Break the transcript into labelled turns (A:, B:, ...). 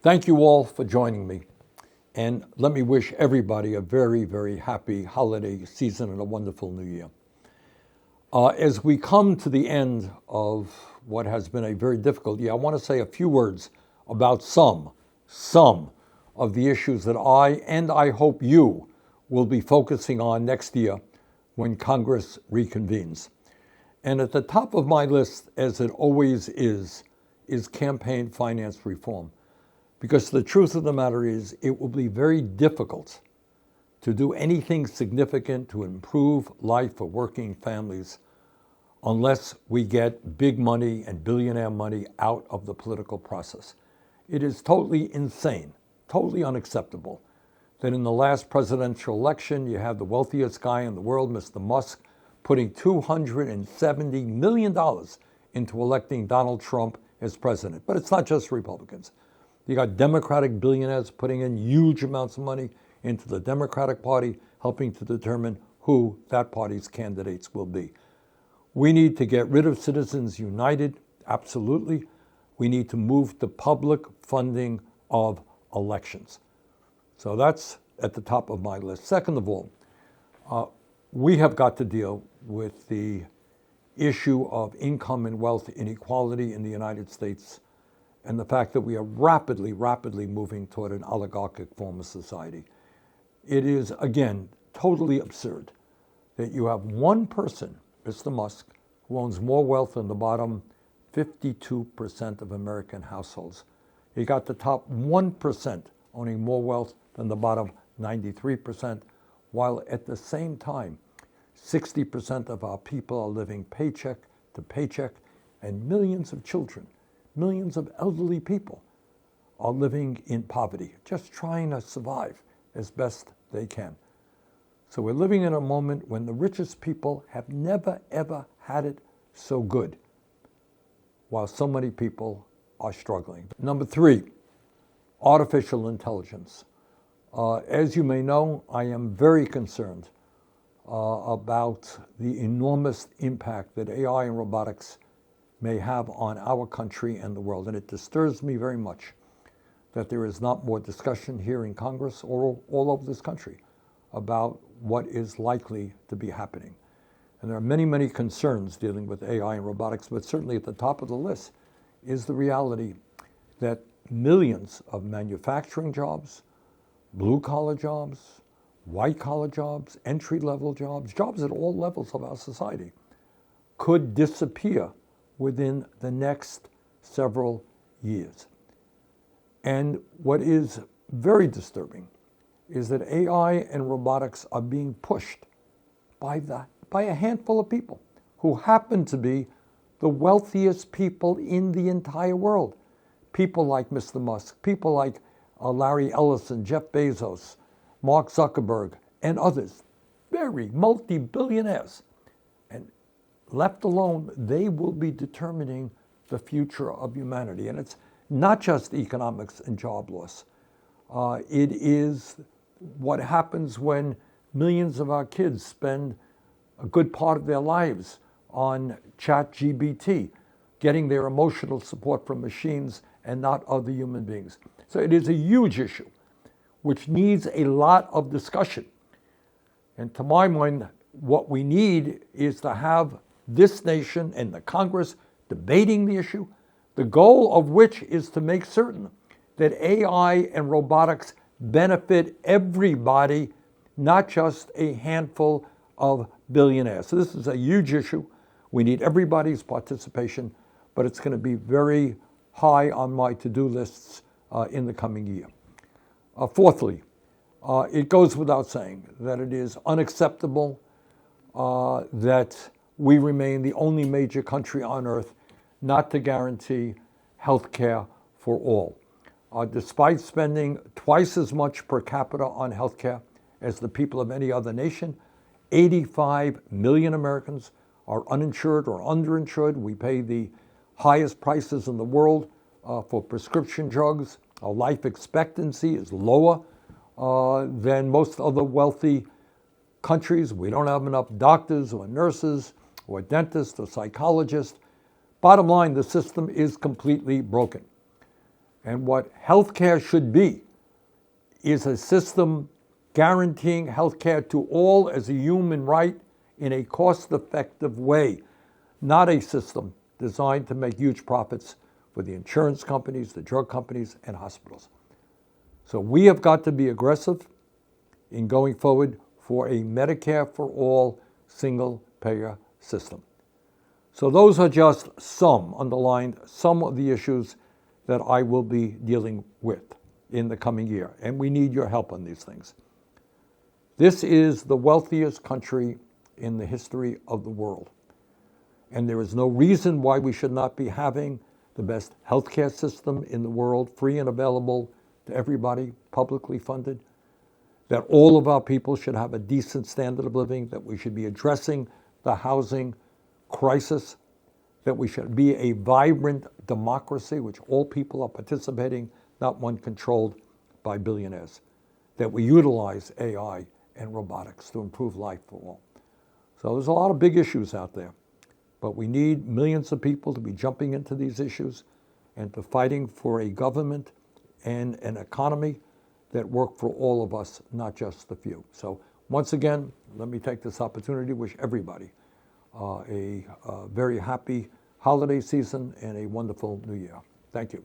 A: Thank you all for joining me. And let me wish everybody a very, very happy holiday season and a wonderful new year. As we come to the end of what has been a very difficult year, I want to say a few words about some of the issues that I hope you will be focusing on next year when Congress reconvenes. And at the top of my list, as it always is campaign finance reform. Because the truth of the matter is, it will be very difficult to do anything significant to improve life for working families unless we get big money and billionaire money out of the political process. It is totally insane, totally unacceptable that in the last presidential election, you have the wealthiest guy in the world, Mr. Musk, putting $270 million into electing Donald Trump as president. But it's not just Republicans. You got Democratic billionaires putting in huge amounts of money into the Democratic Party, helping to determine who that party's candidates will be. We need to get rid of Citizens United, absolutely. We need to move to public funding of elections. So that's at the top of my list. Second of all, we have got to deal with the issue of income and wealth inequality in the United States and the fact that we are rapidly moving toward an oligarchic form of society. It is, again, totally absurd that you have one person, Mr. Musk, who owns more wealth than the bottom 52% of American households. You got the top 1% owning more wealth than the bottom 93%, while at the same time, 60% of our people are living paycheck to paycheck, and millions of children, millions of elderly people are living in poverty, just trying to survive as best they can. So we're living in a moment when the richest people have never, ever had it so good, while so many people are struggling. Number three, artificial intelligence. As you may know, I am very concerned about the enormous impact that AI and robotics may have on our country and the world. And it disturbs me very much that there is not more discussion here in Congress or all over this country about what is likely to be happening. And there are many, many concerns dealing with AI and robotics, but certainly at the top of the list is the reality that millions of manufacturing jobs, blue-collar jobs, white-collar jobs, entry-level jobs, jobs at all levels of our society could disappear within the next several years. And what is very disturbing is that AI and robotics are being pushed by a handful of people who happen to be the wealthiest people in the entire world. People like Mr. Musk, people like Larry Ellison, Jeff Bezos, Mark Zuckerberg, and others, very multi-billionaires. And left alone, they will be determining the future of humanity. And it's not just economics and job loss. It is what happens when millions of our kids spend a good part of their lives on ChatGPT, getting their emotional support from machines and not other human beings. So it is a huge issue, which needs a lot of discussion. And to my mind, what we need is to have this nation and the Congress debating the issue, the goal of which is to make certain that AI and robotics benefit everybody, not just a handful of billionaires. So this is a huge issue. We need everybody's participation, but it's going to be very high on my to-do lists in the coming year. Fourthly, it goes without saying that it is unacceptable that we remain the only major country on earth not to guarantee health care for all. Despite spending twice as much per capita on health care as the people of any other nation, 85 million Americans are uninsured or underinsured. We pay the highest prices in the world for prescription drugs. Our life expectancy is lower than most other wealthy countries. We don't have enough doctors or nurses or dentists or psychologists. Bottom line, the system is completely broken. And what healthcare should be is a system guaranteeing healthcare to all as a human right in a cost-effective way, not a system designed to make huge profits for the insurance companies, the drug companies, and hospitals. So we have got to be aggressive in going forward for a Medicare for all single-payer system. So those are just some of the issues that I will be dealing with in the coming year, and we need your help on these things. This is the wealthiest country in the history of the world, and there is no reason why we should not be having the best healthcare system in the world, free and available to everybody, publicly funded, that all of our people should have a decent standard of living, that we should be addressing the housing crisis, that we should be a vibrant democracy, which all people are participating, not one controlled by billionaires, that we utilize AI and robotics to improve life for all. So there's a lot of big issues out there, but we need millions of people to be jumping into these issues and to fighting for a government and an economy that work for all of us, not just the few. So once again, let me take this opportunity to wish everybody a very happy holiday season and a wonderful new year. Thank you.